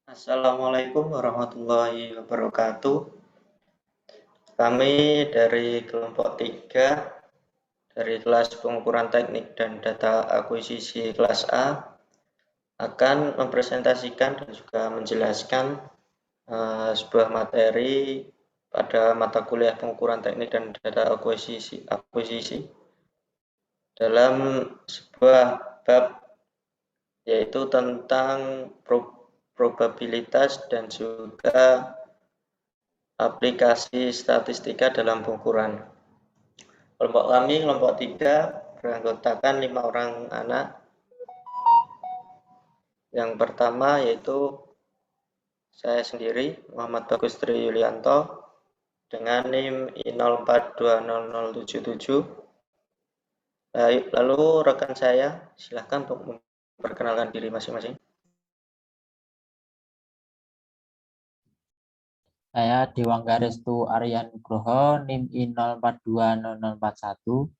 Assalamualaikum warahmatullahi wabarakatuh. Kami dari kelompok 3 dari kelas pengukuran teknik dan data akuisisi kelas A akan mempresentasikan dan juga menjelaskan sebuah materi pada mata kuliah pengukuran teknik dan data akuisisi dalam sebuah bab yaitu tentang probabilitas dan juga aplikasi statistika dalam pengukuran. Kelompok kami, kelompok 3, beranggotakan 5 orang anak. Yang pertama yaitu saya sendiri, Muhammad Bagus Tri Yulianto, dengan NIM I04200077. Lalu rekan saya, silahkan untuk memperkenalkan diri masing-masing. Saya Dewanggarestu Aryan Nugroho, NIM I04200041.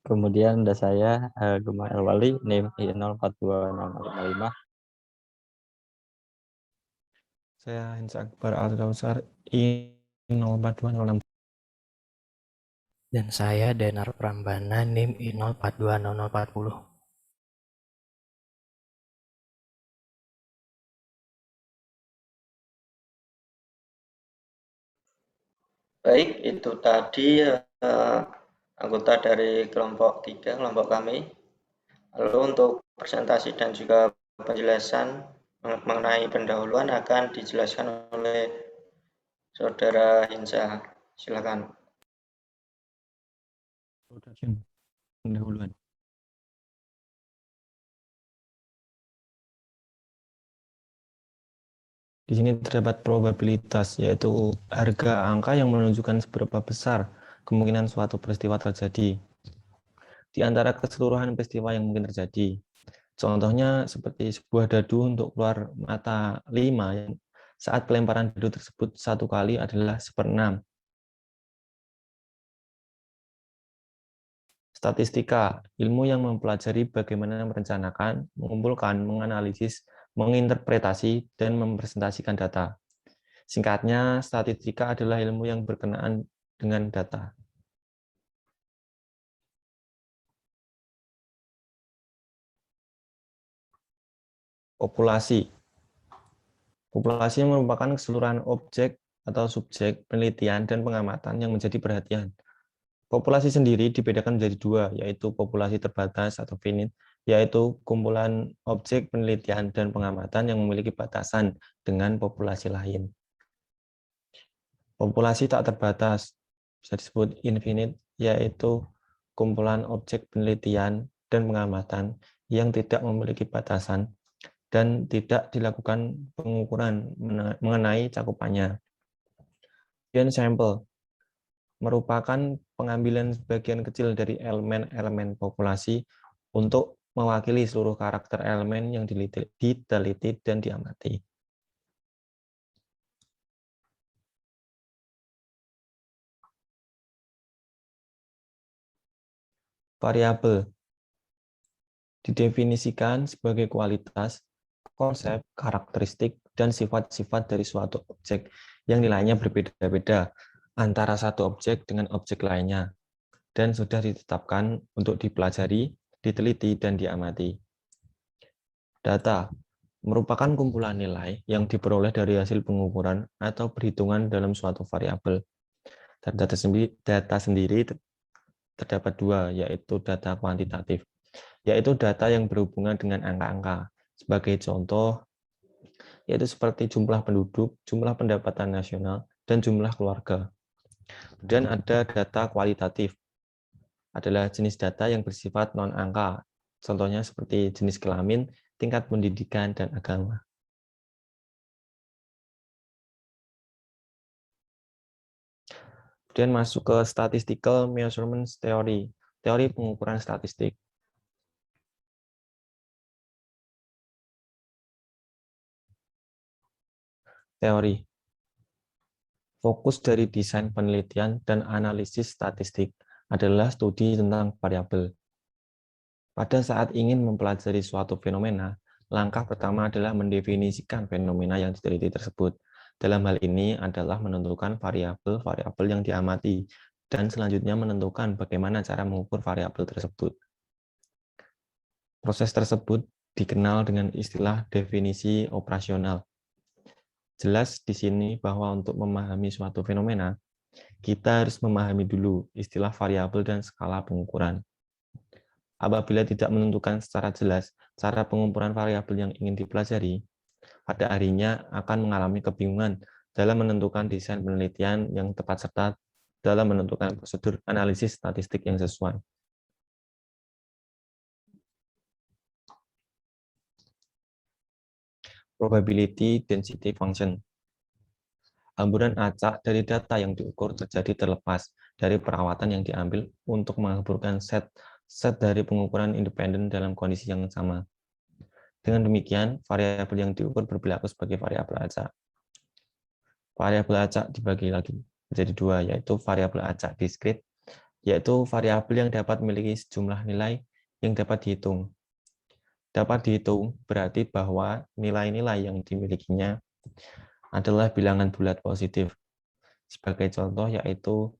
Kemudian ada saya, Gemma Elwali, NIM I042055. Saya Hinsa Akbar Al-Kausar, I042066. Dan saya Denar Prambana, NIM I042040. Baik, itu tadi anggota dari kelompok 3, kelompok kami. Lalu untuk presentasi dan juga penjelasan mengenai pendahuluan akan dijelaskan oleh Saudara Hinsa. Silakan. Pendahuluan. Di sini terdapat probabilitas, yaitu harga angka yang menunjukkan seberapa besar kemungkinan suatu peristiwa terjadi di antara keseluruhan peristiwa yang mungkin terjadi. Contohnya seperti sebuah dadu untuk keluar mata 5 yang saat pelemparan dadu tersebut satu kali adalah 1/6. Statistika, ilmu yang mempelajari bagaimana merencanakan, mengumpulkan, menganalisis, menginterpretasi, dan mempresentasikan data. Singkatnya, statistika adalah ilmu yang berkenaan dengan data. Populasi. Populasi merupakan keseluruhan objek atau subjek penelitian dan pengamatan yang menjadi perhatian. Populasi sendiri dibedakan menjadi dua, yaitu populasi terbatas atau finite, yaitu kumpulan objek penelitian dan pengamatan yang memiliki batasan dengan populasi lain. Populasi tak terbatas, bisa disebut infinite, yaitu kumpulan objek penelitian dan pengamatan yang tidak memiliki batasan dan tidak dilakukan pengukuran mengenai cakupannya. Kemudian sampel merupakan pengambilan sebagian kecil dari elemen-elemen populasi untuk mewakili seluruh karakter elemen yang diteliti dan diamati. Variabel didefinisikan sebagai kualitas, konsep, karakteristik, dan sifat-sifat dari suatu objek yang nilainya berbeda-beda antara satu objek dengan objek lainnya, dan sudah ditetapkan untuk dipelajari, diteliti, dan diamati. Data merupakan kumpulan nilai yang diperoleh dari hasil pengukuran atau perhitungan dalam suatu variabel. Dan data sendiri terdapat dua, yaitu data kuantitatif, yaitu data yang berhubungan dengan angka-angka. Sebagai contoh, yaitu seperti jumlah penduduk, jumlah pendapatan nasional, dan jumlah keluarga. Dan ada data kualitatif, adalah jenis data yang bersifat non-angka, contohnya seperti jenis kelamin, tingkat pendidikan, dan agama. Kemudian masuk ke statistical measurements theory, teori pengukuran statistik. Teori. Fokus dari desain penelitian dan analisis statistik adalah studi tentang variabel. Pada saat ingin mempelajari suatu fenomena, langkah pertama adalah mendefinisikan fenomena yang diteliti tersebut. Dalam hal ini adalah menentukan variabel-variabel yang diamati, dan selanjutnya menentukan bagaimana cara mengukur variabel tersebut. Proses tersebut dikenal dengan istilah definisi operasional. Jelas di sini bahwa untuk memahami suatu fenomena, kita harus memahami dulu istilah variabel dan skala pengukuran. Apabila tidak menentukan secara jelas cara pengukuran variabel yang ingin dipelajari, pada akhirnya akan mengalami kebingungan dalam menentukan desain penelitian yang tepat serta dalam menentukan prosedur analisis statistik yang sesuai. Probability density function. Hamburan acak dari data yang diukur terjadi terlepas dari perawatan yang diambil untuk mengaburkan set dari pengukuran independen dalam kondisi yang sama. Dengan demikian, variabel yang diukur berperilaku sebagai variabel acak. Variabel acak dibagi lagi menjadi dua, yaitu variabel acak diskrit, yaitu variabel yang dapat memiliki sejumlah nilai yang dapat dihitung. Dapat dihitung berarti bahwa nilai-nilai yang dimilikinya adalah bilangan bulat positif. Sebagai contoh yaitu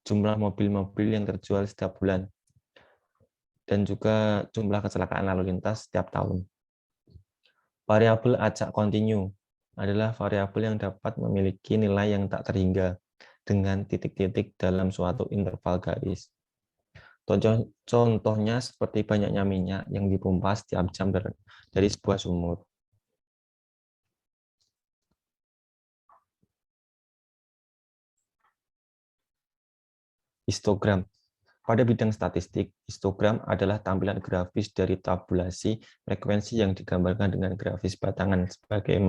jumlah mobil-mobil yang terjual setiap bulan dan juga jumlah kecelakaan lalu lintas setiap tahun. Variabel acak kontinu adalah variabel yang dapat memiliki nilai yang tak terhingga dengan titik-titik dalam suatu interval garis. Contohnya seperti banyaknya minyak yang dipompa setiap jam dari sebuah sumur. Histogram. Pada bidang statistik, histogram adalah tampilan grafis dari tabulasi frekuensi yang digambarkan dengan grafis batangan sebagai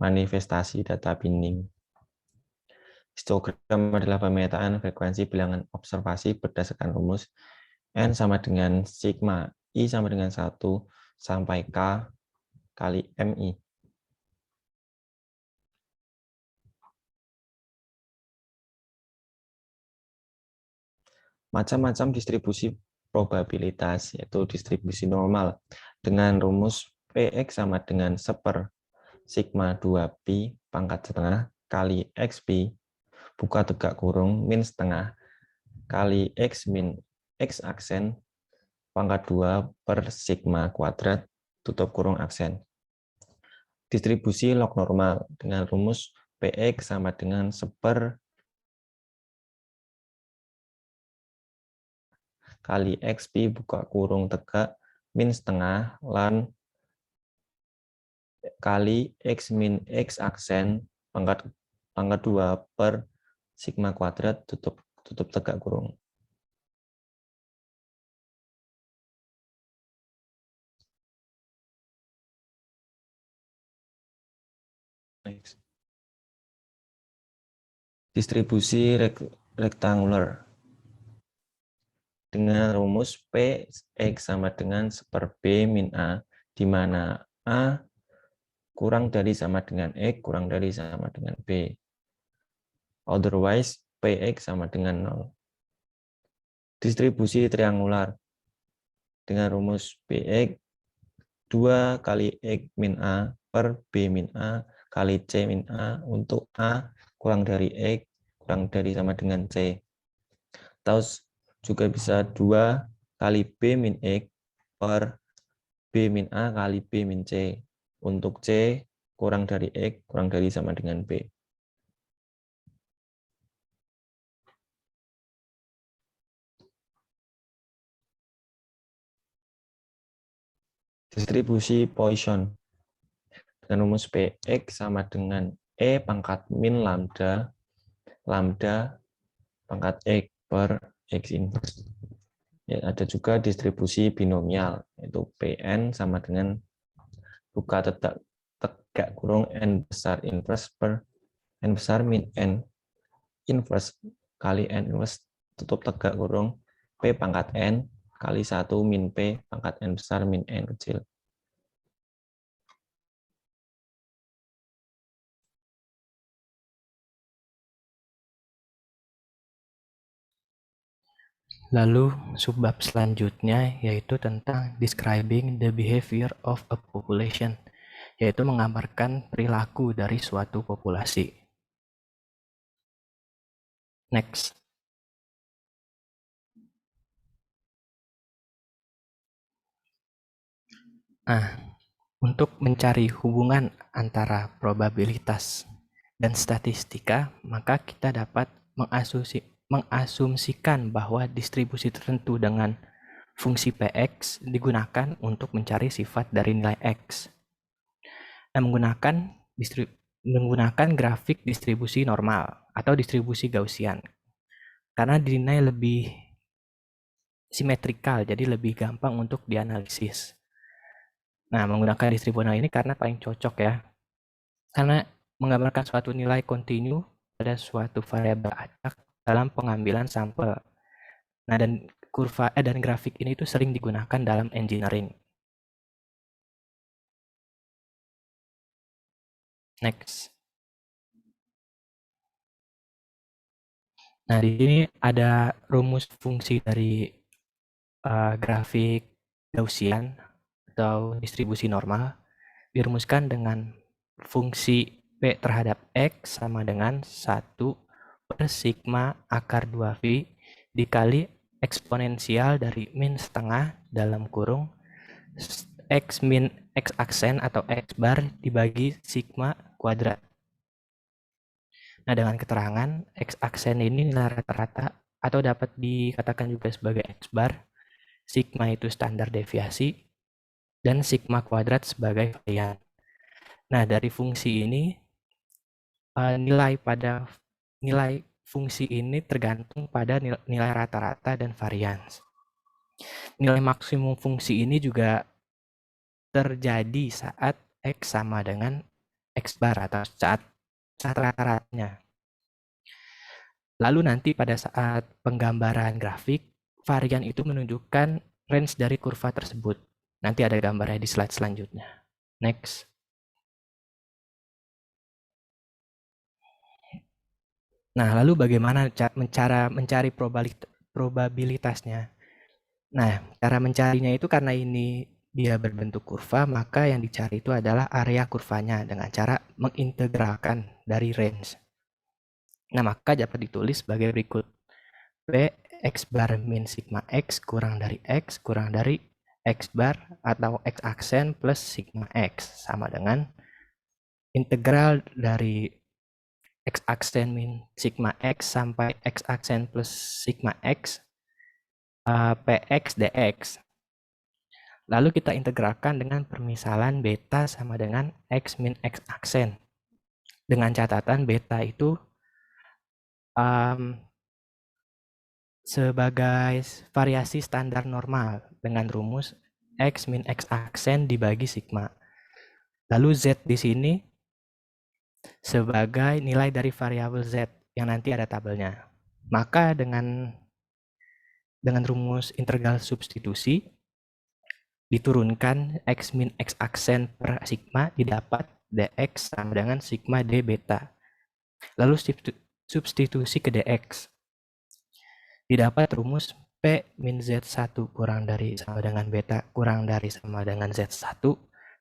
manifestasi data binding. Histogram adalah pemetaan frekuensi bilangan observasi berdasarkan rumus N sama dengan sigma, I sama dengan 1 sampai K kali MI. Macam-macam distribusi probabilitas, yaitu distribusi normal, dengan rumus Px sama dengan 1/, sigma 2pi pangkat setengah kali xp, buka tegak kurung, min setengah, kali x min x aksen, pangkat 2 per sigma kuadrat, tutup kurung aksen. Distribusi log normal, dengan rumus Px sama dengan 1/, kali xp buka kurung tegak min setengah lan kali x min x aksen pangkat 2 per sigma kuadrat tutup tegak kurung. Next. Distribusi rektangular dengan rumus P X sama dengan 1/B min A, di mana A kurang dari sama dengan X, kurang dari sama dengan B. Otherwise, Px sama dengan 0. Distribusi triangular dengan rumus Px 2 kali X min A per B min A kali C min A untuk A kurang dari X, kurang dari sama dengan C. Atau juga bisa 2 kali B min X per B min A kali B min C. Untuk C kurang dari X, kurang dari sama dengan B. Distribusi Poisson dengan rumus Px sama dengan E pangkat min lambda pangkat X per X inverse. Ya, ada juga distribusi binomial, yaitu Pn sama dengan buka tegak kurung N besar inverse per N besar min N inverse kali N inverse tutup tegak kurung P pangkat N kali 1 min P pangkat N besar min N kecil. Lalu subbab selanjutnya yaitu tentang describing the behavior of a population, yaitu menggambarkan perilaku dari suatu populasi. Next. Nah, untuk mencari hubungan antara probabilitas dan statistika, maka kita dapat mengasumsikan bahwa distribusi tertentu dengan fungsi Px digunakan untuk mencari sifat dari nilai X. Nah, menggunakan grafik distribusi normal atau distribusi Gaussian. Karena dinilai lebih simetrikal, jadi lebih gampang untuk dianalisis. Nah, menggunakan distribusi ini karena paling cocok ya. Karena menggambarkan suatu nilai kontinu pada suatu variabel acak dalam pengambilan sampel. Nah, dan dan grafik ini tuh sering digunakan dalam engineering. Next. Nah, di sini ada rumus fungsi dari grafik Gaussian atau distribusi normal dirumuskan dengan fungsi P terhadap X sama dengan 1 per sigma akar 2V dikali eksponensial dari min setengah dalam kurung X min X aksen atau X bar dibagi sigma kuadrat. Nah, dengan keterangan X aksen ini nilai rata-rata atau dapat dikatakan juga sebagai X bar, sigma itu standar deviasi, dan sigma kuadrat sebagai varian. Nah, dari fungsi ini, nilai fungsi ini tergantung pada nilai rata-rata dan varians. Nilai maksimum fungsi ini juga terjadi saat X sama dengan X bar atau saat rata-ratanya. Lalu nanti pada saat penggambaran grafik, varian itu menunjukkan range dari kurva tersebut. Nanti ada gambarnya di slide selanjutnya. Next. Nah, lalu bagaimana cara mencari probabilitasnya? Nah, cara mencarinya itu karena ini dia berbentuk kurva, maka yang dicari itu adalah area kurvanya dengan cara mengintegralkan dari range. Nah, maka dapat ditulis sebagai berikut. P X bar min sigma X kurang dari X kurang dari X bar atau X aksen plus sigma X sama dengan integral dari X aksen min sigma X sampai X aksen plus sigma X Px dx. Lalu kita integralkan dengan permisalan beta sama dengan X min X aksen. Dengan catatan beta itu sebagai variasi standar normal dengan rumus X min X aksen dibagi sigma. Lalu Z di sini sebagai nilai dari variabel Z yang nanti ada tabelnya. Maka dengan rumus integral substitusi diturunkan X min X aksen per sigma didapat dx sama dengan sigma d beta. Lalu substitusi ke dx. Didapat rumus P min Z1 kurang dari sama dengan beta kurang dari sama dengan Z1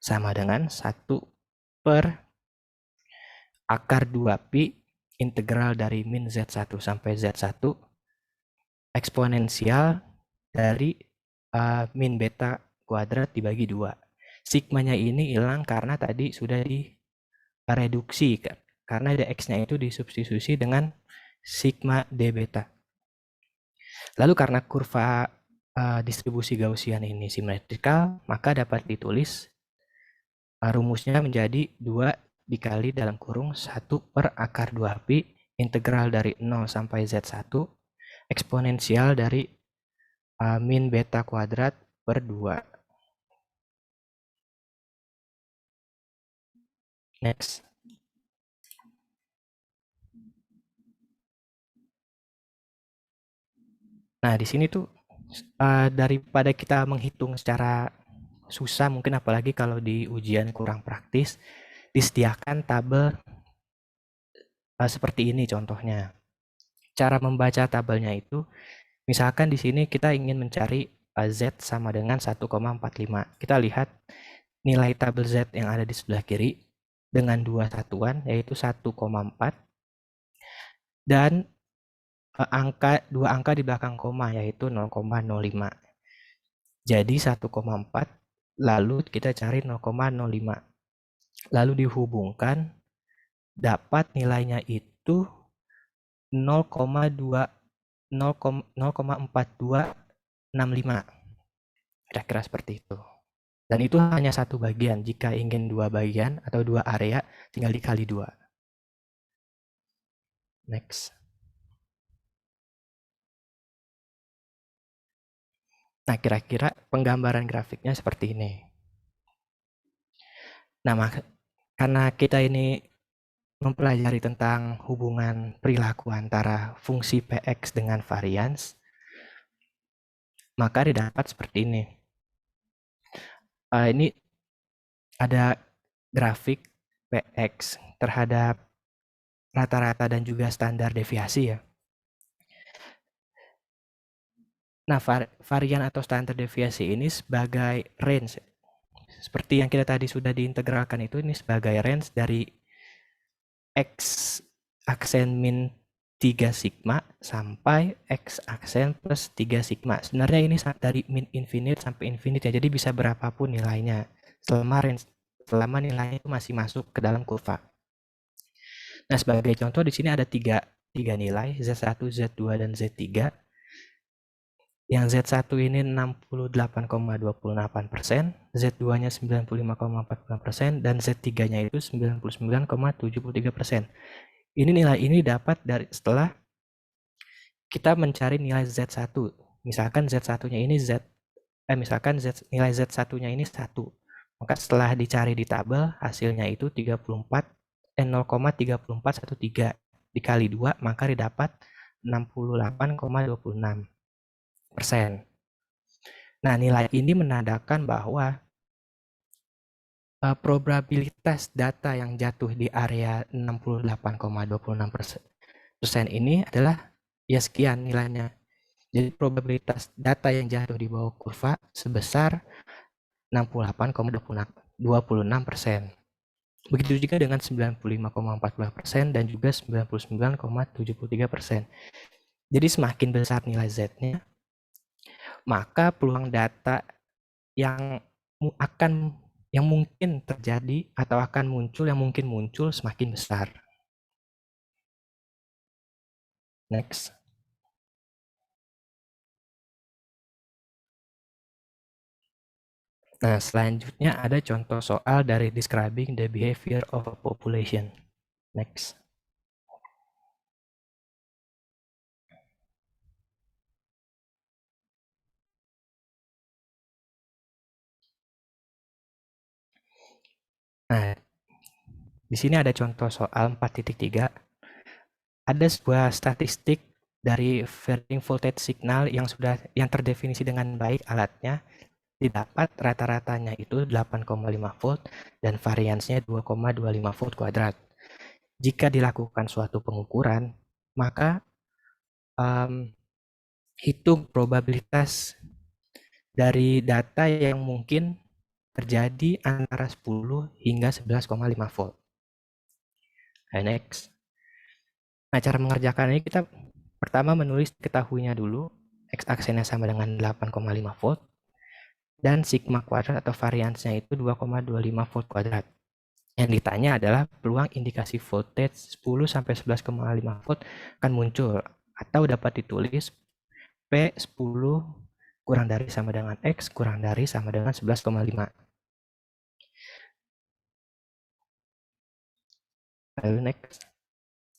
sama dengan 1 per akar 2pi integral dari min Z1 sampai Z1 eksponensial dari min beta kuadrat dibagi 2. Sigmanya ini hilang karena tadi sudah direduksi karena dx-nya itu disubstitusi dengan sigma d beta. Lalu karena kurva distribusi Gaussian ini simetrikal, maka dapat ditulis rumusnya menjadi 2 dikali dalam kurung 1 per akar 2pi integral dari 0 sampai Z1 eksponensial dari min beta kuadrat per 2. Next. Nah, di sini tuh daripada kita menghitung secara susah, mungkin apalagi kalau di ujian kurang praktis, disediakan tabel seperti ini contohnya. Cara membaca tabelnya itu Misalkan di sini kita ingin mencari Z sama dengan 1,45. Kita lihat nilai tabel Z yang ada di sebelah kiri dengan dua satuan, yaitu 1,4 dan dua angka di belakang koma, yaitu 0,05. Jadi 1,4 lalu kita cari 0,05. Lalu dihubungkan, dapat nilainya itu 0,4265. Kira-kira seperti itu. Dan itu hanya satu bagian. Jika ingin dua bagian atau dua area, tinggal dikali 2. Next. Nah, kira-kira penggambaran grafiknya seperti ini. Nah, karena kita ini mempelajari tentang hubungan perilaku antara fungsi Px dengan varians, maka didapat seperti ini. Ini ada grafik Px terhadap rata-rata dan juga standar deviasi ya. Nah, varian atau standar deviasi ini sebagai range. Seperti yang kita tadi sudah diintegralkan itu, ini sebagai range dari X aksen min 3 sigma sampai X aksen plus 3 sigma. Sebenarnya ini dari min infinite sampai infinite ya, jadi bisa berapapun nilainya selama nilainya itu masih masuk ke dalam kurva. Nah, sebagai contoh di sini ada tiga nilai, Z1, Z2, dan Z3. Yang Z1 ini 68,28%, Z2-nya 95,46%, dan Z3-nya itu 99,73%. Ini nilai ini dapat dari setelah kita mencari nilai Z1. Misalkan Z1-nya ini nilai Z1-nya ini 1. Maka setelah dicari di tabel, hasilnya itu 0,3413 dikali 2, maka didapat 68,26%. Nah, nilai ini menandakan bahwa probabilitas data yang jatuh di area 68,26% ini adalah ya sekian nilainya. Jadi probabilitas data yang jatuh di bawah kurva sebesar 68,26%. Begitu juga dengan 95,14% dan juga 99,73%. Jadi semakin besar nilai Z-nya, maka peluang data yang mungkin terjadi atau akan muncul, yang mungkin muncul semakin besar. Next. Nah, selanjutnya ada contoh soal dari describing the behavior of a population. Next. Nah, di sini ada contoh soal 4.3. Ada sebuah statistik dari varying voltage signal yang terdefinisi dengan baik alatnya, didapat rata-ratanya itu 8,5 volt dan variansnya 2,25 volt kuadrat. Jika dilakukan suatu pengukuran, maka hitung probabilitas dari data yang mungkin terjadi antara 10 hingga 11,5 volt. Next. Nah, cara mengerjakannya kita pertama menulis ketahuinya dulu, X aksennya sama dengan 8,5 volt, dan sigma kuadrat atau variansnya itu 2,25 volt kuadrat. Yang ditanya adalah peluang indikasi voltage 10 sampai 11,5 volt akan muncul, atau dapat ditulis P10 kurang dari sama dengan X kurang dari sama dengan 11,5. Lalu next.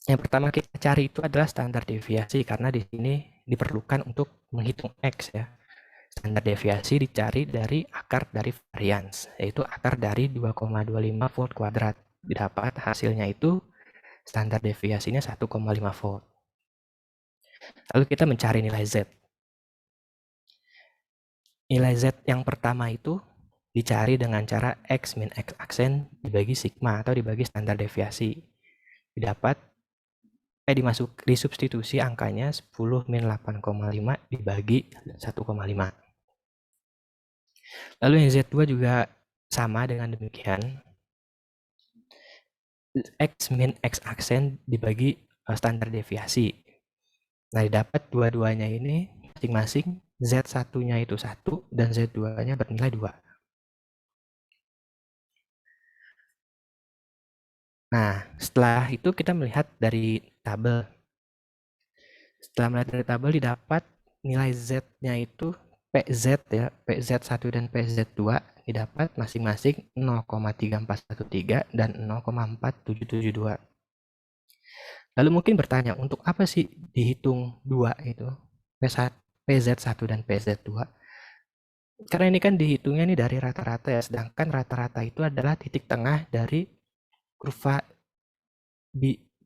Yang pertama kita cari itu adalah standar deviasi, karena di sini diperlukan untuk menghitung X ya. Standar deviasi dicari dari akar dari varians, yaitu akar dari 2,25 volt kuadrat. Didapat hasilnya itu standar deviasinya 1,5 volt. Lalu kita mencari nilai Z. Nilai Z yang pertama itu dicari dengan cara X min X aksen dibagi sigma atau dibagi standar deviasi. Didapat disubstitusi angkanya 10 min 8,5 dibagi 1,5. Lalu yang Z2 juga sama dengan demikian. X min X aksen dibagi standar deviasi. Nah, didapat dua-duanya ini masing-masing Z1-nya itu 1 dan Z2-nya bernilai 2. Nah, setelah itu kita melihat dari tabel. Setelah melihat dari tabel didapat nilai Z-nya itu PZ ya, PZ1 dan PZ2 didapat masing-masing 0,3413 dan 0,4772. Lalu mungkin bertanya, untuk apa sih dihitung 2 itu? PZ1 dan PZ2? Karena ini kan dihitungnya nih dari rata-rata ya, sedangkan rata-rata itu adalah titik tengah dari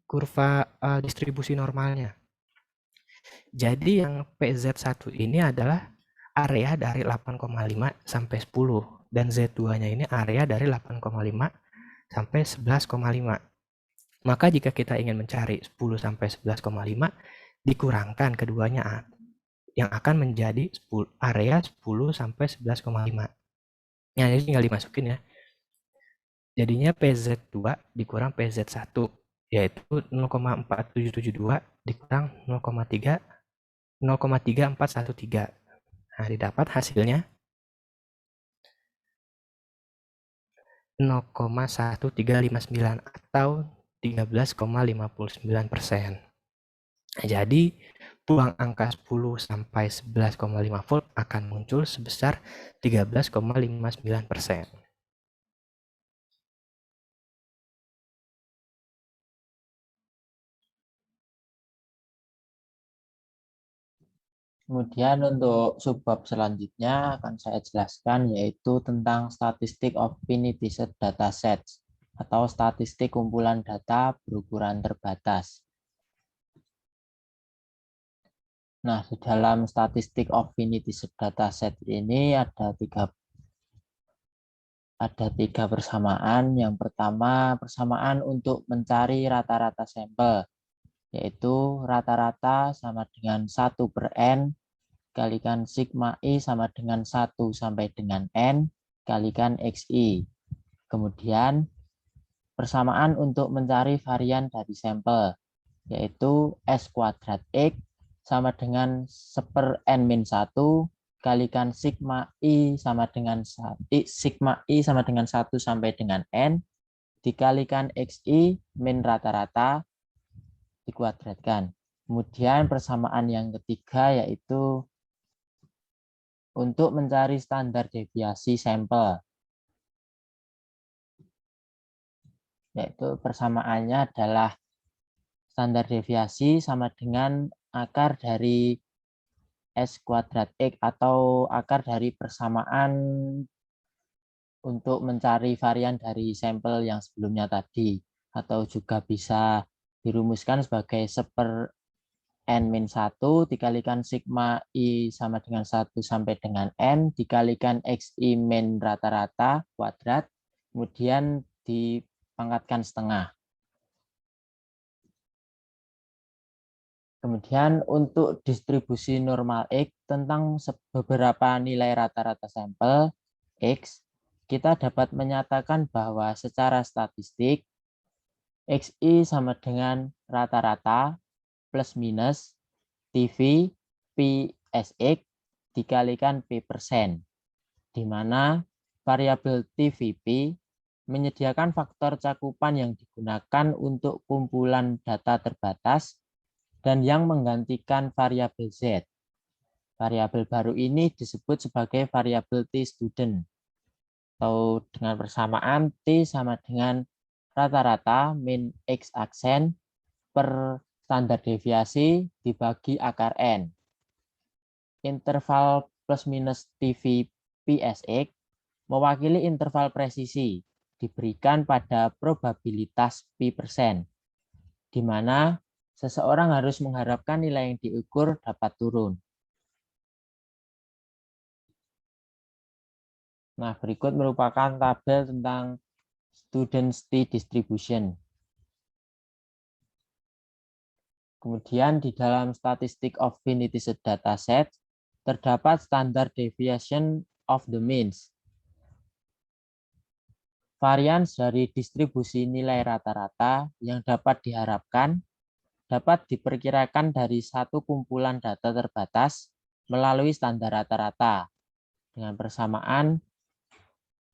kurva distribusi normalnya. Jadi yang PZ1 ini adalah area dari 8,5 sampai 10 dan Z2-nya ini area dari 8,5 sampai 11,5. Maka jika kita ingin mencari 10 sampai 11,5 dikurangkan keduanya yang akan menjadi area 10 sampai 11,5. Nah, ini tinggal dimasukin ya. Jadinya PZ2 dikurang PZ1 yaitu 0,4772 dikurang 0,3413. Nah, didapat hasilnya 0,1359 atau 13,59%. Nah, jadi peluang angka 10 sampai 11,5 volt akan muncul sebesar 13,59%. Kemudian untuk subbab selanjutnya akan saya jelaskan yaitu tentang statistik of finite set datasets atau statistik kumpulan data berukuran terbatas. Nah, di dalam statistik of finite set dataset ini ada tiga persamaan. Yang pertama, persamaan untuk mencari rata-rata sampel, yaitu rata-rata sama dengan 1/n kalikan sigma I sama dengan 1 sampai dengan N kalikan XI. Kemudian persamaan untuk mencari varian dari sampel, yaitu S kuadrat X sama dengan 1/n-1 kalikan sigma I sama dengan 1 sampai dengan N dikalikan XI min rata-rata dikuadratkan. Kemudian persamaan yang ketiga yaitu untuk mencari standar deviasi sampel, yaitu persamaannya adalah standar deviasi sama dengan akar dari S kuadrat X atau akar dari persamaan untuk mencari varian dari sampel yang sebelumnya tadi, atau juga bisa dirumuskan sebagai 1/n-1 dikalikan sigma I sama dengan 1 sampai dengan N dikalikan XI min rata-rata kuadrat, kemudian dipangkatkan setengah. Kemudian untuk distribusi normal X tentang beberapa nilai rata-rata sampel X, kita dapat menyatakan bahwa secara statistik XI sama dengan rata-rata plus minus TV PSX dikalikan P%, di mana variabel TVP menyediakan faktor cakupan yang digunakan untuk kumpulan data terbatas dan yang menggantikan variabel Z. Variabel baru ini disebut sebagai variabel T-student, atau dengan persamaan T sama dengan rata-rata min X aksen per standar deviasi dibagi akar N. Interval plus minus TV PSX mewakili interval presisi diberikan pada probabilitas P%, di mana seseorang harus mengharapkan nilai yang diukur dapat turun. Nah, berikut merupakan tabel tentang student t distribution. Kemudian di dalam statistic of finity set dataset terdapat standard deviation of the means. Varians dari distribusi nilai rata-rata yang dapat diharapkan dapat diperkirakan dari satu kumpulan data terbatas melalui standar rata-rata dengan persamaan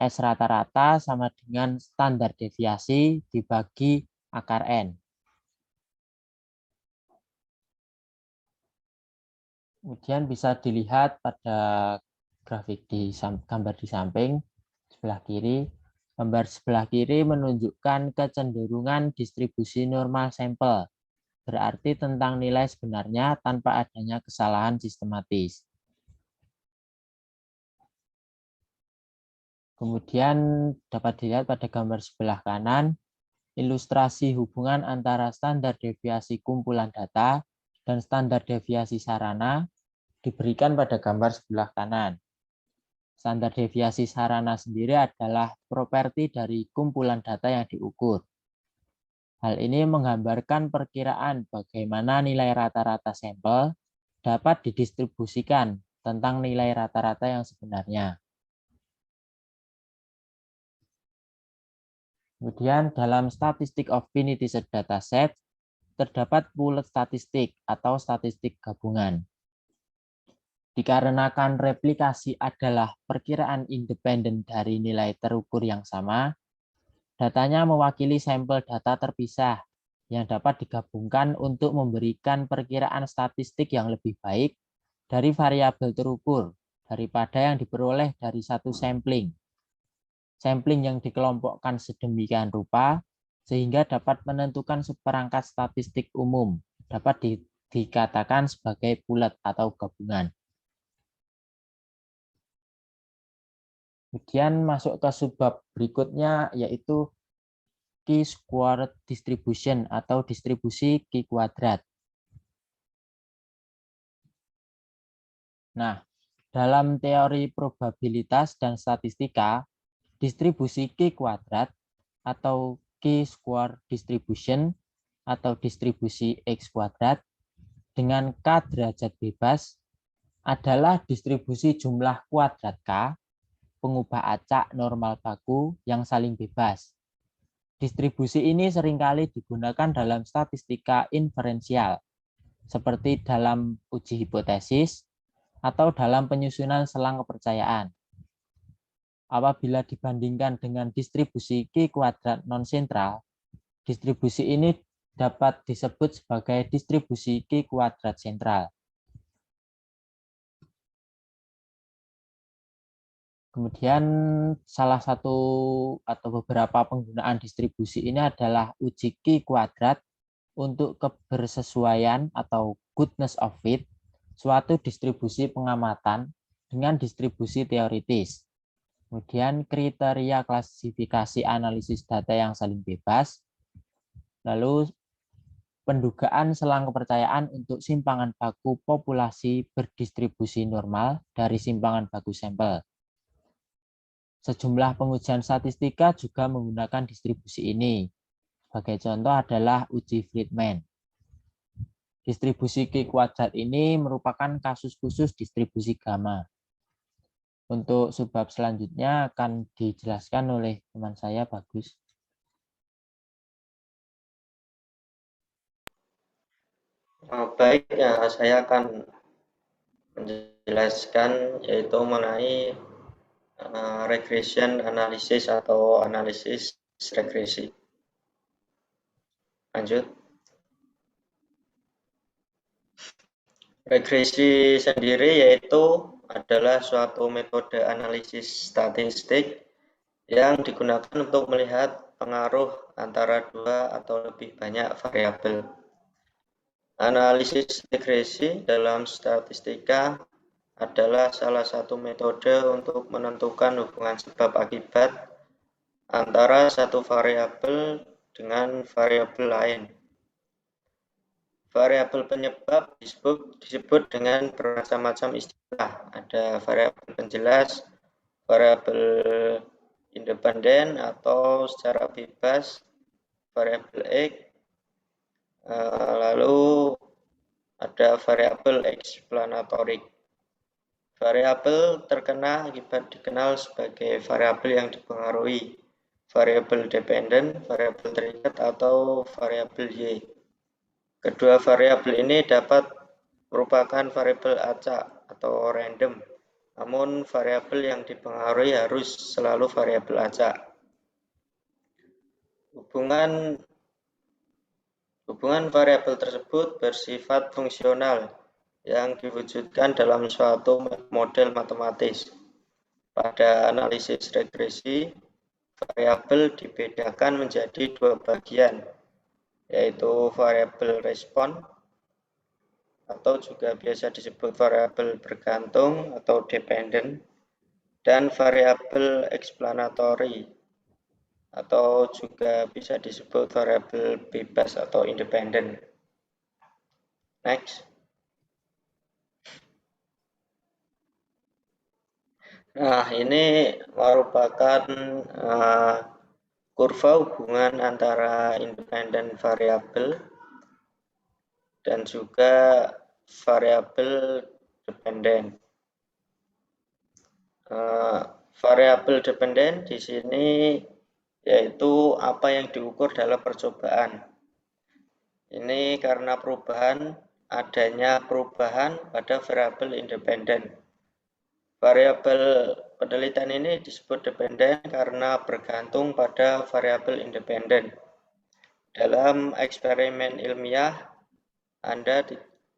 S rata-rata sama dengan standar deviasi dibagi akar N. Kemudian bisa dilihat pada grafik gambar di samping sebelah kiri. Gambar sebelah kiri menunjukkan kecenderungan distribusi normal sampel, berarti tentang nilai sebenarnya tanpa adanya kesalahan sistematis. Kemudian dapat dilihat pada gambar sebelah kanan, ilustrasi hubungan antara standar deviasi kumpulan data dan standar deviasi sarana diberikan pada gambar sebelah kanan. Standar deviasi sarana sendiri adalah properti dari kumpulan data yang diukur. Hal ini menggambarkan perkiraan bagaimana nilai rata-rata sampel dapat didistribusikan tentang nilai rata-rata yang sebenarnya. Kemudian dalam statistic of finity set dataset terdapat pooled statistik atau statistik gabungan. Dikarenakan replikasi adalah perkiraan independen dari nilai terukur yang sama, datanya mewakili sampel data terpisah yang dapat digabungkan untuk memberikan perkiraan statistik yang lebih baik dari variabel terukur daripada yang diperoleh dari satu sampling. Sampling yang dikelompokkan sedemikian rupa sehingga dapat menentukan seperangkat statistik umum dapat dikatakan sebagai pooled atau gabungan. Kemudian masuk ke subbab berikutnya yaitu chi-squared distribution atau distribusi chi kuadrat. Nah, dalam teori probabilitas dan statistika, distribusi chi kuadrat atau chi-squared distribution atau distribusi X kuadrat dengan K derajat bebas adalah distribusi jumlah kuadrat K pengubah acak normal baku yang saling bebas. Distribusi ini seringkali digunakan dalam statistika inferensial, seperti dalam uji hipotesis atau dalam penyusunan selang kepercayaan. Apabila dibandingkan dengan distribusi chi kuadrat non-sentral, distribusi ini dapat disebut sebagai distribusi chi kuadrat sentral. Kemudian salah satu atau beberapa penggunaan distribusi ini adalah uji chi kuadrat untuk kebersesuaian atau goodness of fit suatu distribusi pengamatan dengan distribusi teoritis. Kemudian kriteria klasifikasi analisis data yang saling bebas. Lalu pendugaan selang kepercayaan untuk simpangan baku populasi berdistribusi normal dari simpangan baku sampel. Sejumlah pengujian statistika juga menggunakan distribusi ini. Sebagai contoh adalah uji Friedman. Distribusi chi kuadrat ini merupakan kasus khusus distribusi gamma. Untuk subbab selanjutnya akan dijelaskan oleh teman saya, Bagus. Baik, ya, saya akan menjelaskan yaitu mengenai regression analysis atau analisis regresi. Lanjut. Regresi sendiri yaitu adalah suatu metode analisis statistik yang digunakan untuk melihat pengaruh antara dua atau lebih banyak variabel. Analisis regresi dalam statistika adalah salah satu metode untuk menentukan hubungan sebab akibat antara satu variabel dengan variabel lain. Variabel penyebab disebut dengan bermacam-macam istilah. Ada variabel penjelas, variabel independen atau secara bebas, variabel X, lalu ada variabel explanatory. Variabel terkena akibat dikenal sebagai variabel yang dipengaruhi, variabel dependen, variabel terikat, atau variabel Y. Kedua variabel ini dapat merupakan variabel acak atau random, namun variabel yang dipengaruhi harus selalu variabel acak. Hubungan variabel tersebut bersifat fungsional yang diwujudkan dalam suatu model matematis. Pada analisis regresi, variabel dibedakan menjadi dua bagian, yaitu variabel respon atau juga biasa disebut variabel bergantung atau dependen, dan variabel explanatory atau juga bisa disebut variabel bebas atau independen. Next. Nah, ini merupakan kurva hubungan antara independen variabel dan juga variabel dependen. Variabel dependen di sini yaitu apa yang diukur dalam percobaan. Ini karena adanya perubahan pada variabel independen. Variabel penelitian ini disebut dependen karena bergantung pada variabel independen. Dalam eksperimen ilmiah, Anda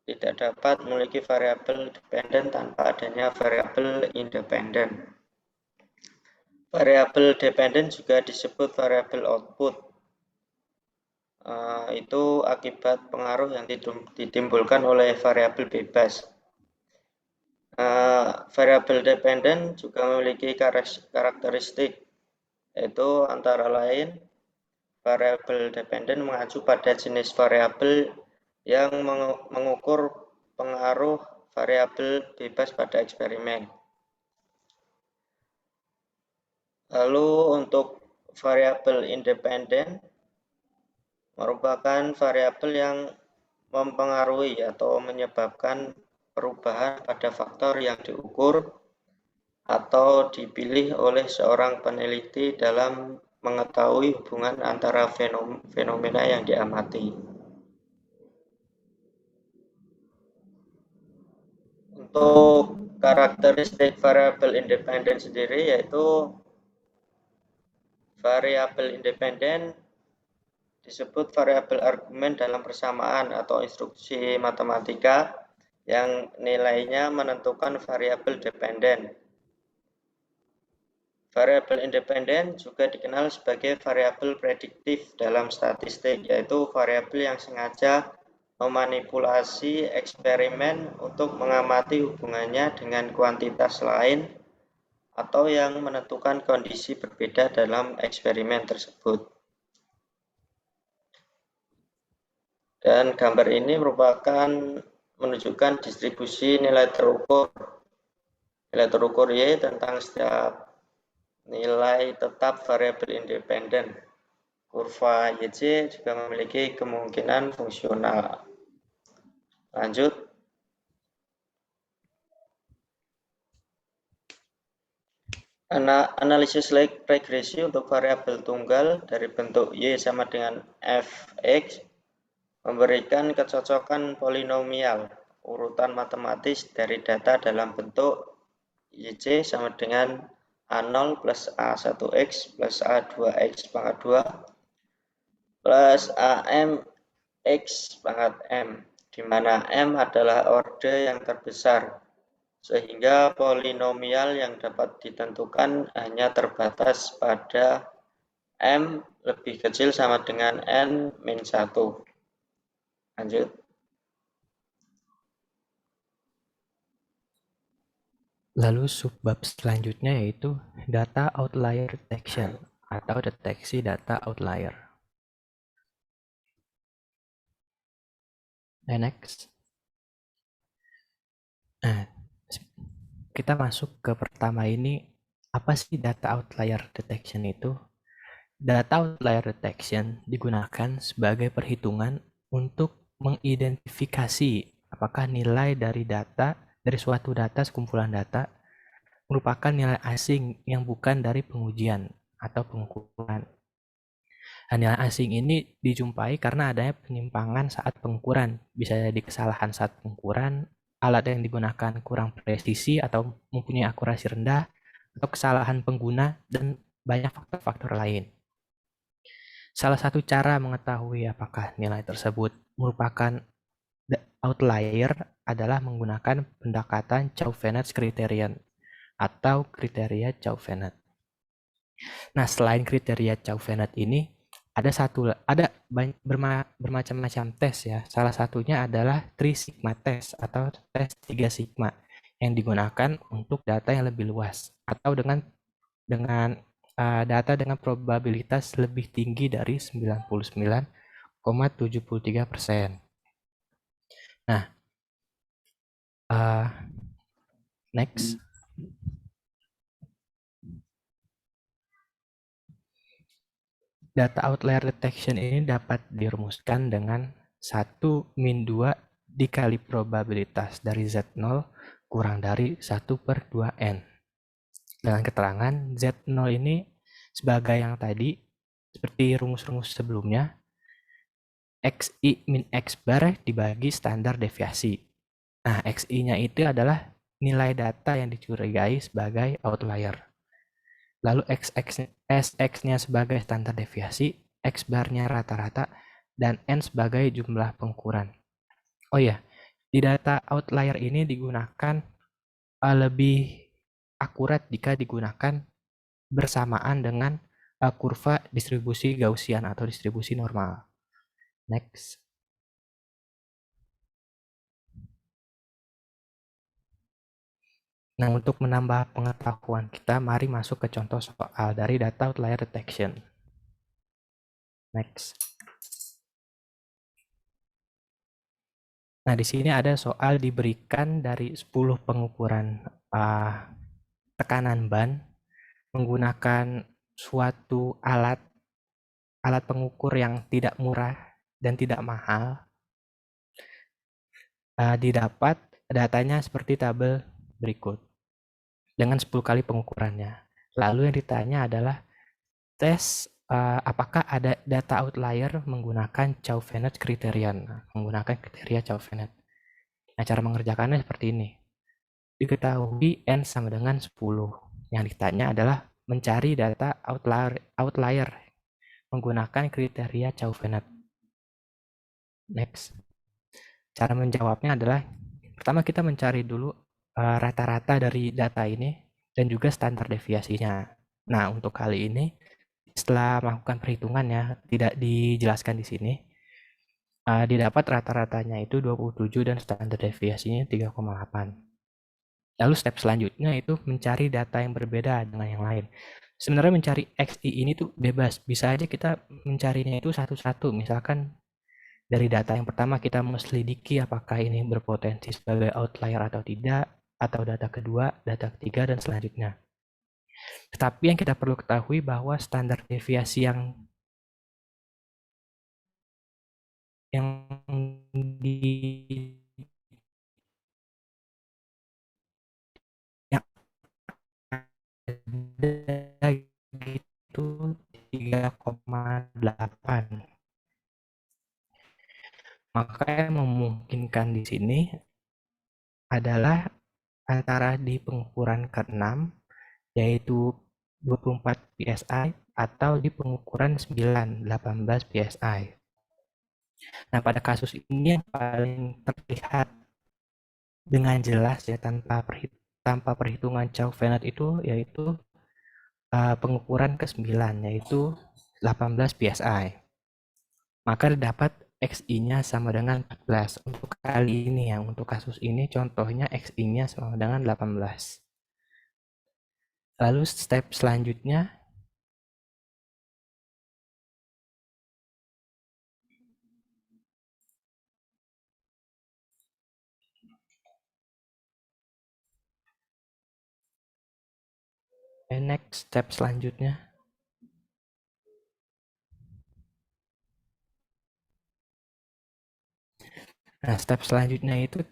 tidak dapat memiliki variabel dependen tanpa adanya variabel independen. Variabel dependen juga disebut variabel output. Itu akibat pengaruh yang ditimbulkan oleh variabel bebas. Variabel dependen juga memiliki karakteristik, yaitu antara lain variabel dependen mengacu pada jenis variabel yang mengukur pengaruh variabel bebas pada eksperimen. Lalu untuk variabel independen merupakan variabel yang mempengaruhi atau menyebabkan perubahan pada faktor yang diukur atau dipilih oleh seorang peneliti dalam mengetahui hubungan antara fenomena yang diamati. Untuk karakteristik variabel independen sendiri yaitu variabel independen disebut variabel argumen dalam persamaan atau instruksi matematika yang nilainya menentukan variabel dependen. Variabel independen juga dikenal sebagai variabel prediktif dalam statistik, yaitu variabel yang sengaja memanipulasi eksperimen untuk mengamati hubungannya dengan kuantitas lain atau yang menentukan kondisi berbeda dalam eksperimen tersebut. Dan gambar ini merupakan menunjukkan distribusi nilai terukur Y tentang setiap nilai tetap variabel independen. Kurva YC juga memiliki kemungkinan fungsional. Lanjut. Analisis regresi untuk variabel tunggal dari bentuk Y sama dengan Fx memberikan kecocokan polinomial urutan matematis dari data dalam bentuk YC sama dengan A0 plus A1X plus A2X pangkat 2 plus AM X pangkat M, di mana M adalah orde yang terbesar, sehingga polinomial yang dapat ditentukan hanya terbatas pada M lebih kecil sama dengan N-1. Lanjut. Lalu subbab selanjutnya yaitu data outlier detection atau deteksi data outlier. Next. Nah, kita masuk ke pertama ini, apa sih data outlier detection itu? Data outlier detection digunakan sebagai perhitungan untuk mengidentifikasi apakah nilai dari suatu data, sekumpulan data, merupakan nilai asing yang bukan dari pengujian atau pengukuran. Nah, nilai asing ini dijumpai karena adanya penyimpangan saat pengukuran. Bisa jadi kesalahan saat pengukuran, alat yang digunakan kurang presisi atau mempunyai akurasi rendah, atau kesalahan pengguna, dan banyak faktor-faktor lain. Salah satu cara mengetahui apakah nilai tersebut merupakan outlier adalah menggunakan pendekatan Chauvenet's criterion atau kriteria Chauvenet. Nah, selain kriteria Chauvenet ini, ada bermacam-macam tes ya. Salah satunya adalah 3 sigma test atau tes 3 sigma yang digunakan untuk data yang lebih luas atau dengan data dengan probabilitas lebih tinggi dari 99,73%. Nah, next. Data outlier detection ini dapat dirumuskan dengan 1 min 2 dikali probabilitas dari Z0 kurang dari 1/2n. Dengan keterangan Z0 ini sebagai yang tadi, seperti rumus-rumus sebelumnya, XI min X bar dibagi standar deviasi. Nah, XI-nya itu adalah nilai data yang dicurigai sebagai outlier. Lalu SX-nya sebagai standar deviasi, X bar-nya rata-rata, dan N sebagai jumlah pengukuran. Oh ya, di data outlier ini digunakan lebih akurat jika digunakan bersamaan dengan kurva distribusi Gaussian atau distribusi normal. Next. Nah, untuk menambah pengetahuan kita, mari masuk ke contoh soal dari data outlier detection. Next. Nah, di sini ada soal diberikan dari 10 pengukuran tekanan ban menggunakan suatu alat pengukur yang tidak murah dan tidak mahal. Didapat datanya seperti tabel berikut dengan 10 kali pengukurannya. Lalu yang ditanya adalah tes apakah ada data outlier menggunakan Chauvenet criterion, menggunakan kriteria Chauvenet. Nah, cara mengerjakannya seperti ini. Diketahui N sama dengan 10. Yang ditanya adalah mencari data outlier menggunakan kriteria Chauvenet. Next. Cara menjawabnya adalah, pertama kita mencari dulu rata-rata dari data ini dan juga standar deviasinya. Nah, untuk kali ini, setelah melakukan perhitungan ya, tidak dijelaskan di sini, didapat rata-ratanya itu 27 dan standar deviasinya 3,8. Lalu step selanjutnya itu mencari data yang berbeda dengan yang lain. Sebenarnya mencari XI ini tuh bebas, bisa aja kita mencarinya itu satu-satu. Misalkan dari data yang pertama kita menyelidiki apakah ini berpotensi sebagai outlier atau tidak, atau data kedua, data ketiga, dan selanjutnya. Tetapi yang kita perlu ketahui bahwa standar deviasi yang ada gitu 3,8. Maka yang memungkinkan di sini adalah antara di pengukuran ke-6 yaitu 24 psi atau di pengukuran 9 18 psi. Nah, pada kasus ini yang paling terlihat dengan jelas ya tanpa perhitungan Chauvenet itu yaitu pengukuran ke-9 yaitu 18 psi. Maka dapat XI-nya sama dengan 14. Untuk kali ini ya, untuk kasus ini contohnya XI-nya sama dengan 18. Lalu step selanjutnya next step selanjutnya Nah, step selanjutnya itu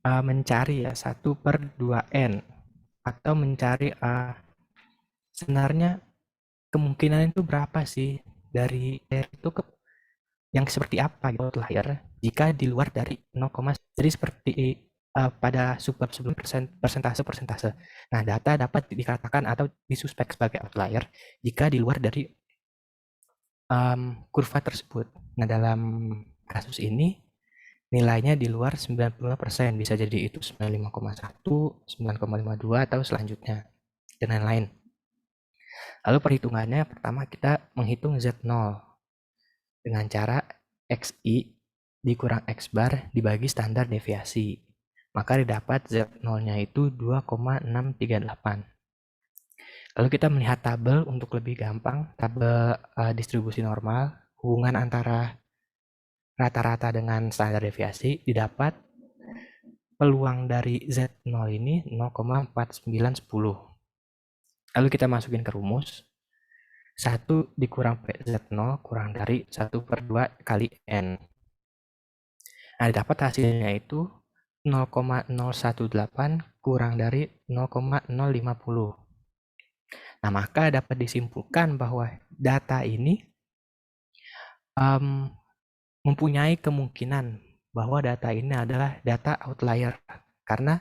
mencari ya 1/2n atau mencari sebenarnya kemungkinan itu berapa sih dari itu ke yang seperti apa gitu outlier jika di luar dari 0, jadi seperti pada subbab sebelum persentase. Nah, data dapat dikatakan atau disuspek sebagai outlier jika di luar dari kurva tersebut. Nah, dalam kasus ini nilainya di luar 95%, bisa jadi itu 95,1, 9,52 atau selanjutnya dan lain-lain. Lalu perhitungannya pertama kita menghitung Z0 dengan cara XI dikurang X bar dibagi standar deviasi. Maka didapat Z0-nya itu 2,638. Lalu kita melihat tabel untuk lebih gampang, tabel distribusi normal, hubungan antara rata-rata dengan standar deviasi, didapat peluang dari Z0 ini 0,4910. Lalu kita masukin ke rumus, 1 dikurang Z0 kurang dari 1/2 kali N. Nah, didapat hasilnya itu 0,018 kurang dari 0,050. Nah, maka dapat disimpulkan bahwa data ini mempunyai kemungkinan bahwa data ini adalah data outlier karena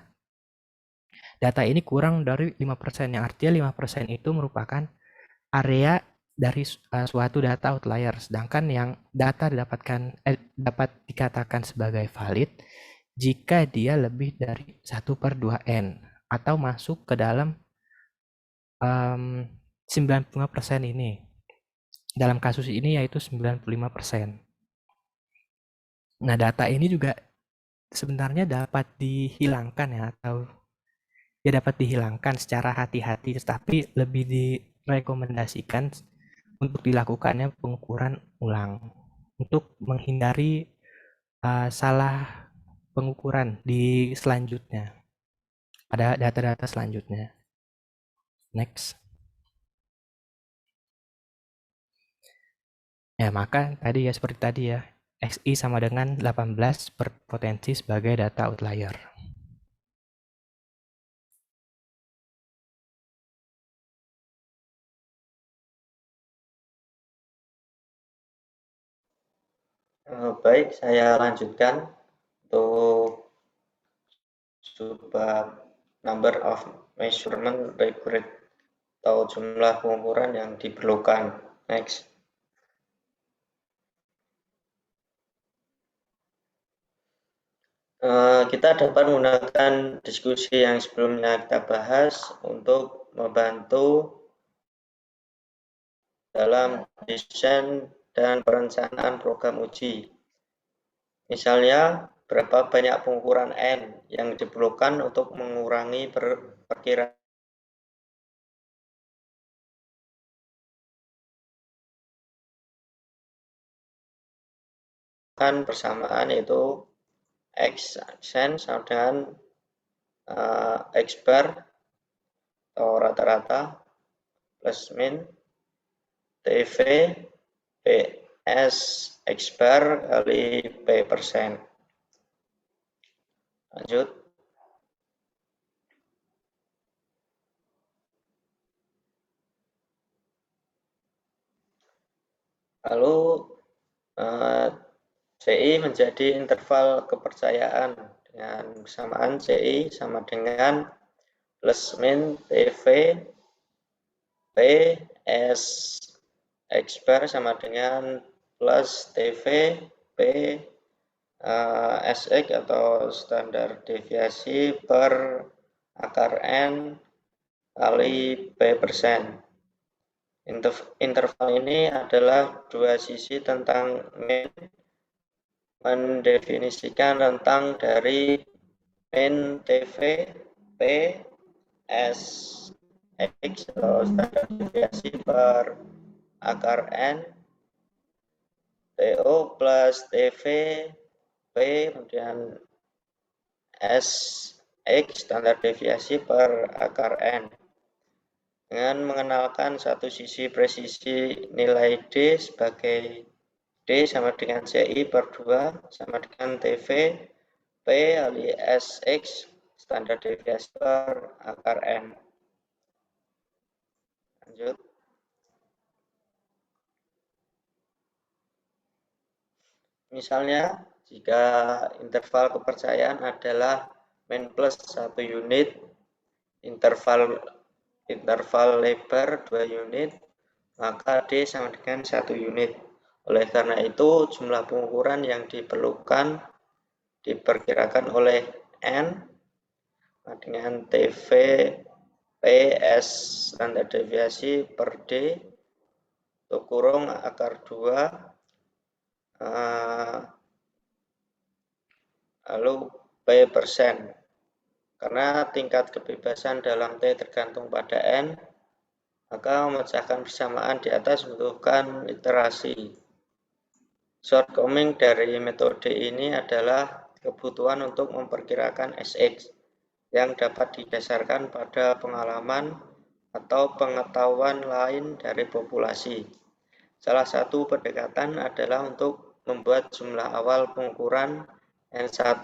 data ini kurang dari 5%, yang artinya 5% itu merupakan area dari suatu data outlier, sedangkan yang data dapat dikatakan sebagai valid jika dia lebih dari 1/2n atau masuk ke dalam 95% ini. Dalam kasus ini yaitu 95%. Nah, data ini juga sebenarnya dapat dihilangkan ya, atau ya dapat dihilangkan secara hati-hati, tetapi lebih direkomendasikan untuk dilakukannya pengukuran ulang untuk menghindari salah pengukuran di selanjutnya pada data-data selanjutnya. Next. Ya, maka tadi ya seperti tadi ya, XI sama dengan 18 berpotensi sebagai data outlier. Baik, saya lanjutkan untuk subbab number of measurement required atau jumlah pengukuran yang diperlukan. Next. Kita dapat menggunakan diskusi yang sebelumnya kita bahas untuk membantu dalam desain dan perencanaan program uji. Misalnya, berapa banyak pengukuran N yang diperlukan untuk mengurangi perkiraan persamaan, yaitu X sen sama dengan X bar atau rata-rata plus min TV PS X bar kali P%. Lanjut. Lalu CI menjadi interval kepercayaan dengan persamaan CI sama dengan plus min TV P S X bar sama dengan plus TV P SX atau standar deviasi per akar N kali P%. Interval ini adalah dua sisi tentang min, mendefinisikan rentang dari min TV P S X atau standar deviasi per akar N TO plus TV P kemudian S X standar deviasi per akar N. Dengan mengenalkan satu sisi presisi nilai D sebagai D sama dengan CI per 2 sama dengan TV P kali SX standar deviasi per akar N. Lanjut. Misalnya, jika interval kepercayaan adalah min plus 1 unit, interval lebar 2 unit, maka D sama dengan 1 unit. Oleh karena itu, jumlah pengukuran yang diperkirakan oleh N dengan TV PS standar deviasi per D kurung akar 2 lalu P persen. Karena tingkat kebebasan dalam T tergantung pada N, maka memecahkan persamaan di atas membutuhkan iterasi. Shortcoming dari metode ini adalah kebutuhan untuk memperkirakan SX yang dapat didasarkan pada pengalaman atau pengetahuan lain dari populasi. Salah satu pendekatan adalah untuk membuat jumlah awal pengukuran N1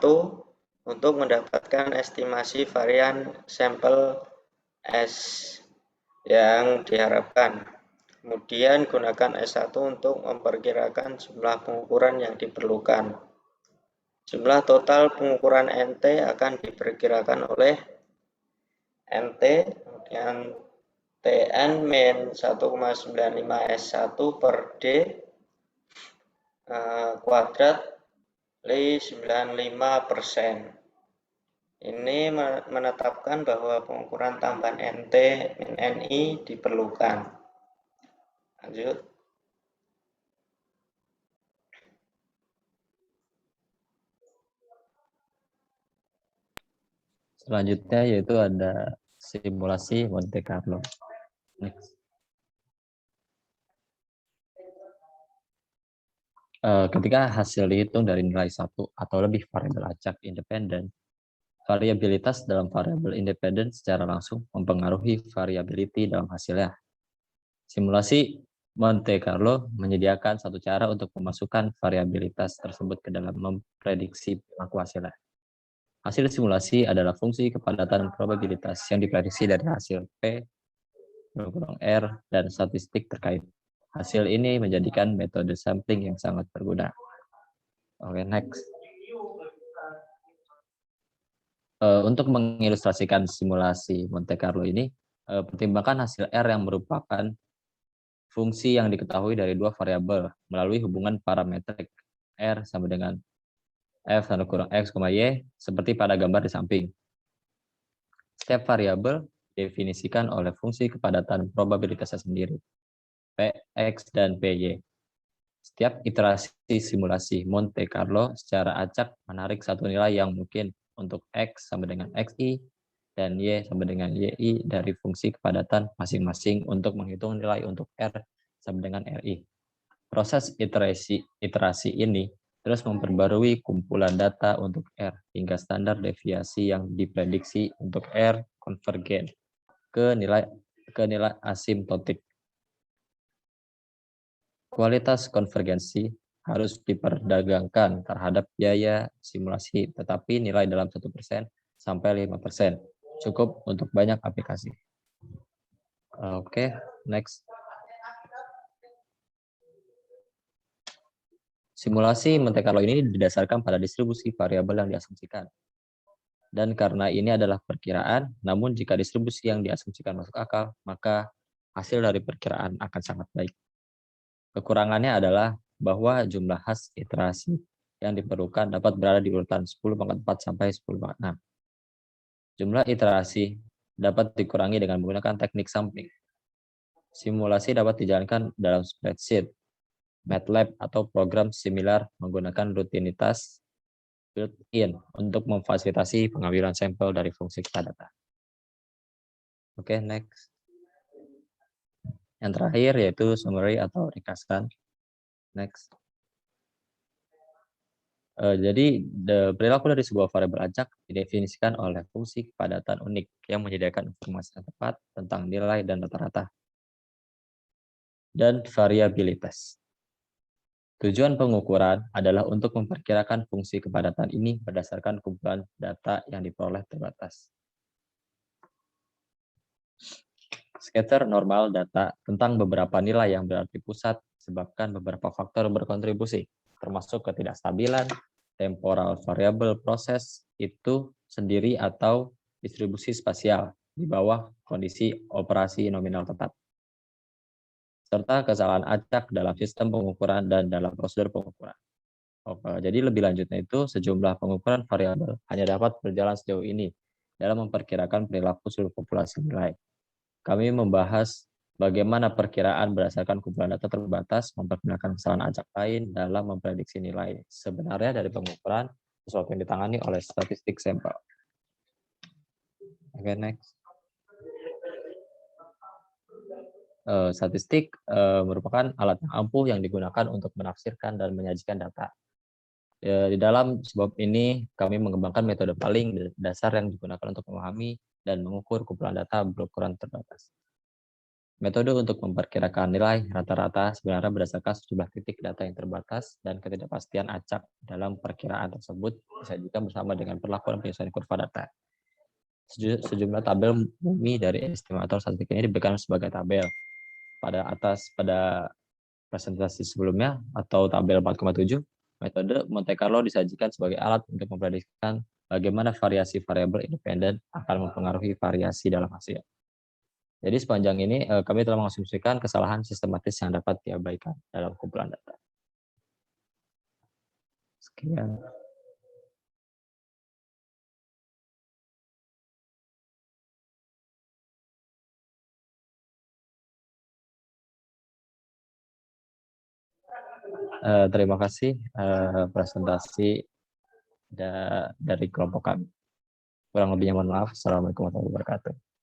untuk mendapatkan estimasi varian sampel S yang diharapkan. Kemudian gunakan S1 untuk memperkirakan jumlah pengukuran yang diperlukan. Jumlah total pengukuran NT akan diperkirakan oleh NT, kemudian TN min 1,95 S1 per D kuadrat Li 95%. Ini menetapkan bahwa pengukuran tambahan NT min NI diperlukan. Lanjut. Selanjutnya yaitu ada simulasi Monte Carlo. Next. Ketika hasil dihitung dari nilai satu atau lebih variabel acak independen, variabilitas dalam variabel independen secara langsung mempengaruhi variability dalam hasilnya. Simulasi Monte Carlo menyediakan satu cara untuk memasukkan variabilitas tersebut ke dalam memprediksi perilaku hasilnya. Hasil simulasi adalah fungsi kepadatan probabilitas yang diprediksi dari hasil P, R, dan statistik terkait. Hasil ini menjadikan metode sampling yang sangat berguna. Oke, next. Untuk mengilustrasikan simulasi Monte Carlo ini, pertimbangkan hasil R yang merupakan fungsi yang diketahui dari dua variabel melalui hubungan parametrik R sama dengan F tanda kurang X, Y, seperti pada gambar di samping. Setiap variabel didefinisikan oleh fungsi kepadatan probabilitasnya sendiri, Px dan Py. Setiap iterasi simulasi Monte Carlo secara acak menarik satu nilai yang mungkin untuk X sama dengan Xi dan Y sama dengan Yi dari fungsi kepadatan masing-masing untuk menghitung nilai untuk R sama dengan Ri. Proses iterasi ini terus memperbarui kumpulan data untuk R hingga standar deviasi yang diprediksi untuk R konvergen ke nilai asimptotik. Kualitas konvergensi harus diperdagangkan terhadap biaya simulasi, tetapi nilai dalam 1% sampai 5% cukup untuk banyak aplikasi. Oke, next. Simulasi Monte Carlo ini didasarkan pada distribusi variabel yang diasumsikan. Dan karena ini adalah perkiraan, namun jika distribusi yang diasumsikan masuk akal, maka hasil dari perkiraan akan sangat baik. Kekurangannya adalah bahwa jumlah khas iterasi yang diperlukan dapat berada di urutan 10/4 sampai 10/6. Jumlah iterasi dapat dikurangi dengan menggunakan teknik sampling. Simulasi dapat dijalankan dalam spreadsheet, MATLAB, atau program similar menggunakan rutinitas built-in untuk memfasilitasi pengambilan sampel dari fungsi kepadatan. Oke, next. Yang terakhir yaitu summary atau ringkasan. Next. Jadi perilaku dari sebuah variabel acak didefinisikan oleh fungsi kepadatan unik yang menyediakan informasi yang tepat tentang nilai dan rata-rata dan variabilitas. Tujuan pengukuran adalah untuk memperkirakan fungsi kepadatan ini berdasarkan kumpulan data yang diperoleh terbatas. Scatter normal data tentang beberapa nilai yang berarti pusat disebabkan beberapa faktor berkontribusi, termasuk ketidakstabilan, temporal variable proses itu sendiri atau distribusi spasial di bawah kondisi operasi nominal tetap, serta kesalahan acak dalam sistem pengukuran dan dalam prosedur pengukuran. Oke, jadi lebih lanjutnya itu sejumlah pengukuran variabel hanya dapat berjalan sejauh ini dalam memperkirakan perilaku seluruh populasi nilai. Kami membahas bagaimana perkiraan berdasarkan kumpulan data terbatas mempergunakan kesalahan acak lain dalam memprediksi nilai sebenarnya dari pengukuran sesuatu yang ditangani oleh statistik sampel. Oke, next. Statistik merupakan alat yang ampuh yang digunakan untuk menafsirkan dan menyajikan data. Di dalam sebab ini, kami mengembangkan metode paling dasar yang digunakan untuk memahami dan mengukur kumpulan data berukuran terbatas. Metode untuk memperkirakan nilai rata-rata sebenarnya berdasarkan sejumlah titik data yang terbatas dan ketidakpastian acak dalam perkiraan tersebut disajikan bersama dengan perlakuan penyesuaian kurva data. Sejumlah tabel bumi dari estimator statistik ini diberikan sebagai tabel. Pada presentasi sebelumnya atau tabel 4,7, metode Monte Carlo disajikan sebagai alat untuk memprediksikan bagaimana variasi variabel independen akan mempengaruhi variasi dalam hasil. Jadi sepanjang ini kami telah mengasumsikan kesalahan sistematis yang dapat diabaikan dalam kumpulan data. Sekian. Terima kasih presentasi dari kelompok kami. Kurang lebihnya mohon maaf. Assalamualaikum warahmatullahi wabarakatuh.